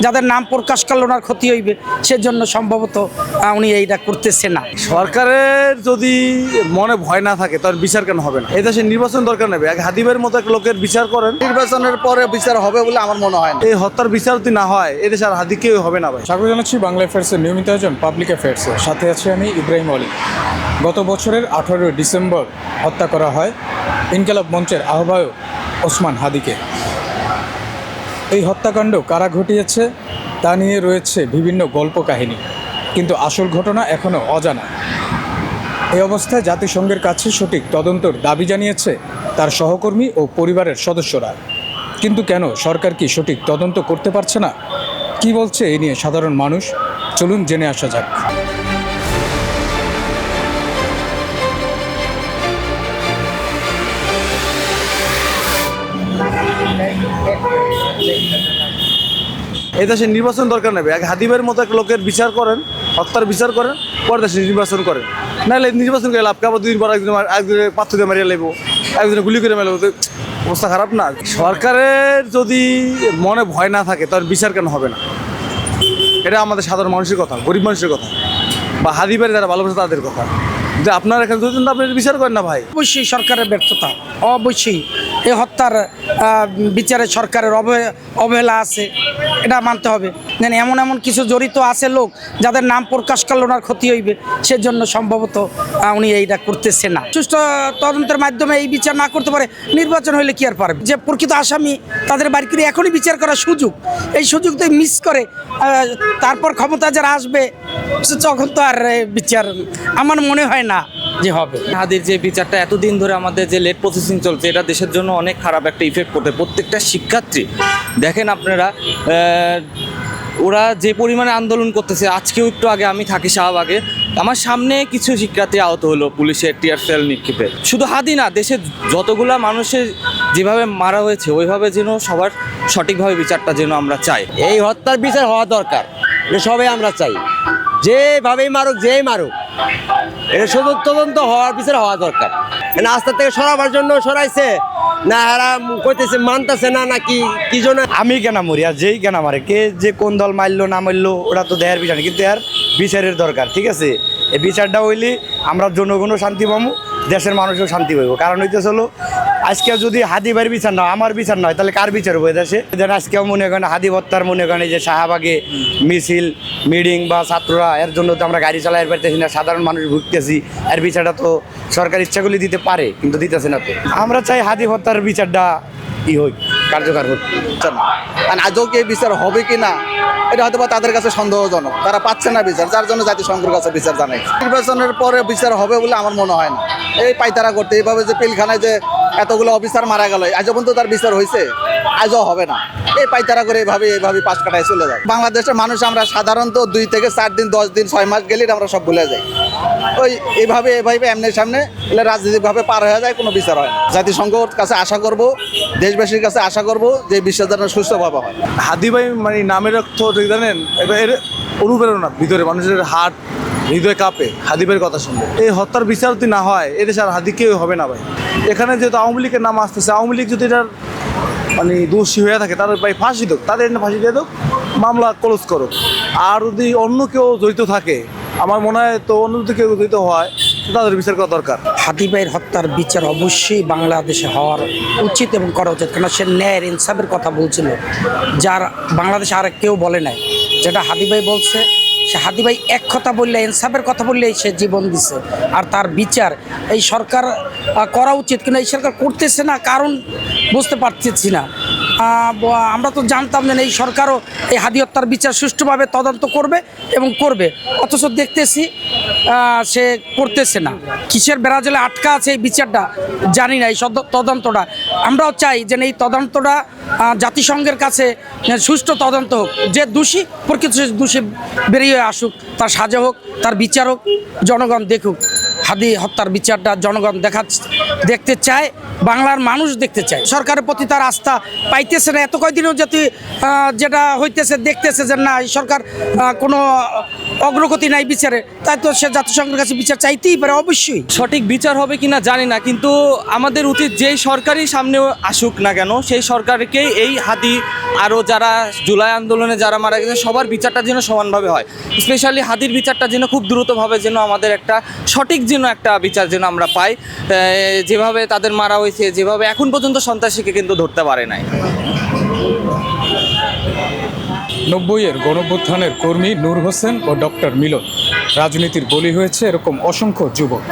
যাদের নাম প্রকাশ করলে ওনার ক্ষতি হইবে সেজন্য সম্ভবত উনি এইটা করতেছে না। সরকারের যদি মনে ভয় না থাকে তার বিচার কেন হবে না? এদেশে নির্বাচন দরকার নেবে। এক হাদিবের মতো এক লোকের বিচার করেন, নির্বাচনের পরে বিচার হবে বলে আমার মনে হয় না। এই হত্যার বিচার যদি না হয় এদেশে আর হাদি কেউ হবে না ভাই। স্বাগত জানাচ্ছি বাংলা অ্যাফেয়ার্সের নিয়মিত আয়োজন পাবলিক অ্যাফেয়ার্সের সাথে আছি আমি ইব্রাহিম আলী। গত বছরের 18 ডিসেম্বর হত্যা করা হয় ইনকিলাব মঞ্চের আহ্বায়ক ওসমান হাদিকে। এই হত্যাকাণ্ড কারা ঘটিয়েছে তা নিয়ে রয়েছে বিভিন্ন গল্প কাহিনী, কিন্তু আসল ঘটনা এখনও অজানা। এই অবস্থায় জাতিসংঘের কাছে সঠিক তদন্তর দাবি জানিয়েছে তার সহকর্মী ও পরিবারের সদস্যরা। কিন্তু কেন সরকার কি সঠিক তদন্ত করতে পারছে না? কি বলছে এ নিয়ে সাধারণ মানুষ? চলুন জেনে আসা যাক। এদেশে নির্বাচন দরকার নেবে। এক হাদিবের মতো এক লোকের বিচার করেন, হত্যার বিচার করেন, পরে দেশে নির্বাচন করেন। নাহলে নির্বাচন করে লাভ কাপড় 2 দিন পর একদিনে পাথর দিয়ে মারিয়ে লাগবো, একদিনে গুলি করে মেলাবো, তো অবস্থা খারাপ না? সরকারের যদি মনে ভয় না থাকে তার বিচার কেন হবে না? এটা আমাদের সাধারণ মানুষের কথা, গরিব মানুষের কথা, বা হাদিবের যারা ভালোবাসে তাদের কথা। যে আপনার এখানে দুদিন আপনি বিচার করেন না ভাই। অবশ্যই সরকারের ব্যর্থতা, অবশ্যই এই হত্যার বিচারে সরকারের অবহেলা আছে, এটা মানতে হবে। যেন এমন এমন কিছু জড়িত আছে লোক যাদের নাম প্রকাশ করলে ওনার ক্ষতি হইবে সেজন্য সম্ভবত উনি এইটা করতেছে না। সুষ্ঠু তদন্তের মাধ্যমে এই বিচার না করতে পারে, নির্বাচন হইলে কি আর পারবে? যে প্রকৃত আসামি তাদের বাড়ি করে এখনই বিচার করার সুযোগ, এই সুযোগ তো মিস করে তারপর ক্ষমতা যারা আসবে তখন তো আর বিচার আমার মনে হয় না যে হবে। হাদির যে বিচারটা এতদিন ধরে আমাদের যে লেট প্রসেসিং চলছে, এটা দেশের জন্য অনেক খারাপ একটা ইফেক্ট পড়তে। প্রত্যেকটা শিক্ষার্থী দেখেন আপনারা, ওরা যে পরিমাণে আন্দোলন করতেছে। আজকেও একটু আগে আমি থাকি শাহবাগে, আমার সামনে কিছু শিক্ষার্থী আহত হলো পুলিশের টিয়ার সেল নিক্ষেপে। শুধু হাদি না, দেশের যতগুলা মানুষের যেভাবে মারা হয়েছে ওইভাবে যেন সবার সঠিকভাবে বিচারটা যেন আমরা চাই। এই হত্যার বিচার হওয়া দরকার, এটা সবাই আমরা চাই। যেভাবেই মারুক, যেই মারুক, এটা শুধু তদন্ত হওয়ার বিচার হওয়া দরকার। রাস্তা থেকে সরাবার জন্য সরাইছে না, এরা কইতেছে মানতেছে না, নাকি কি জন্য? আমি কেন মরি আর যেই কেন মারে, কে যে কোন দল মারলো না মারলো ওটা তো দেহের বিষয় না, কিন্তু এর বিচারের দরকার। ঠিক আছে, এই বিচারটা হইলে আমরা জনগণও শান্তি পাবো, দেশের মানুষও শান্তি পাইব। কারণ হইতেছে হলো, আজকে যদি হাদি ভাইয়ের বিচার না, আমার বিচার নয়, তাহলে কার বিচার হবে দেশে? যেন আজকেও মনে করেন হাদি হত্যার মনে করেন যে শাহবাগে মিছিল মিটিং বা ছাত্ররা, এর জন্য তো আমরা গাড়ি চালাই পারতেছি না, সাধারণ মানুষ ভুগতেছি। এর বিচারটা তো সরকার ইচ্ছাগুলি দিতে পারে, কিন্তু দিতেছে না। তো আমরা চাই হাদি হত্যার বিচারটা হোক, কার্যকর হোক। আর আজও কি এই বিচার হবে কি না এটা হয়তো বা তাদের কাছে সন্দেহজনক, তারা পাচ্ছে না বিচার, যার জন্য জাতিসংঘের কাছে বিচার জানাই। নির্বাচনের পরে বিচার হবে বলে আমার মনে হয় না। এই পাইতারা করতে এইভাবে যে পিলখানায় যে এতগুলো অফিসার মারা গেল, আজও পর্যন্ত তার বিচার হয়েছে, আজও হবে না। এই পাইতারা করে এইভাবে পাশ কাটায় চলে যায়। বাংলাদেশের মানুষ আমরা সাধারণত 2 থেকে 4 দিন, 10 দিন, 6 মাস গেলে আমরা সব ভুলে যাই। ওই এইভাবে এমনি সামনে রাজনৈতিকভাবে পার হয়ে যায়, কোনো বিচার হয় না। জাতিসংঘের কাছে আশা করব, দেশবাসীর কাছে আশা করব যে বিশ্বাস যেন সুস্থভাবে হয়। হাদি ভাই মানে নামের অর্থ ঠিক জানেন? এর অনুপ্রেরণা ভিতরে মানুষের হার্ট, হৃদয় কাঁপে হাদিবের কথা শুনবে। এই হত্যার বিচার যদি না হয় এদেশে আর হাদি কেউ হবে না ভাই। এখানে যেহেতু আওয়ামী লীগের নাম আসতেছে, আওয়ামী লীগ যদি এটার মানে দোষী হয়ে থাকে তাদের ভাই ফাঁসি হোক, তাদের ফাঁসি দিয়ে হোক, মামলা ক্লোজ করুক। আর যদি অন্য কেউ জড়িত থাকে, আমার মনে হয় তো অন্য যদি কেউ জড়িত হয় তাদের বিচার করা দরকার। হাদি ভাইয়ের হত্যার বিচার অবশ্যই বাংলাদেশে হওয়ার উচিত এবং করা উচিত, কারণ সে ন্যায়ের ইনসাফের কথা বলছিল, যার বাংলাদেশে আর কেউ বলে নাই। যেটা হাদি ভাই বলছে, সে হাদি ভাই এক কথা বললে, ইনসাফের কথা বললেই সে জীবন দিছে। আর তার বিচার এই সরকার করা উচিত, কিন্তু এই সরকার করতেছে না, কারণ বুঝতে পারতেছি না। আমরা তো জানতাম যে এই সরকারও এই হাদি হত্যার বিচার সুষ্ঠুভাবে তদন্ত করবে এবং করবে, অথচ দেখতেছি সে করতেছে না। কিসের বেড়াজালে আটকা আছে এই বিচারটা জানি না, এই তদন্তটা। আমরাও চাই যে এই তদন্তটা জাতিসংঘের কাছে সুষ্ঠু তদন্ত হোক, যে দোষী প্রকৃত দোষী বেরিয়ে আসুক, তার সাজা হোক, তার বিচার হোক, জনগণ দেখুক। হাদি হত্যার বিচারটা জনগণ দেখতে চায় বাংলার মানুষ দেখতে চায়। সরকারের প্রতি তার আস্থা পাইতেছে না। এত কয়দিনও যদি যেটা হইতেছে দেখতেছে যে না এই সরকার কোনো অগ্রগতি নাই বিচারে, তাই তো সে জাতিসংঘের কাছে বিচার চাইতেই পারে অবশ্যই। সঠিক বিচার হবে কিনা জানি না, কিন্তু আমাদের উচিত যেই সরকারই সামনে আসুক না কেন সেই সরকারকেই এই হাদি আরও যারা জুলাই আন্দোলনে যারা মারা গেছে সবার বিচারটা যেন সমানভাবে হয়। স্পেশালি হাদির বিচারটা যেন খুব দ্রুতভাবে যেন আমাদের একটা সঠিক যেন একটা বিচার যেন আমরা পাই। যেভাবে তাদের মারা হয়েছে, যেভাবে এখন পর্যন্ত সন্ত্রাসীকে কিন্তু ধরতে পারে নাই। 90-এর গণঅভ্যুত্থানের কর্মী নূর হোসেন ও ডক্টর মিলন রাজনীতির বলি হয়েছে এরকম অসংখ্য যুবক।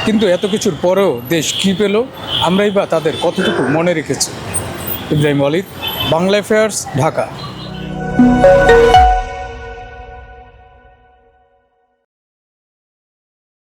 কিন্তু এত কিছুর পরেও দেশ কী পেল, আমরাই বা তাদের কতটুকু মনে রেখেছি। ইব্রাহিম ওয়ালিদ, বাংলা অ্যাফেয়ার্স, ঢাকা।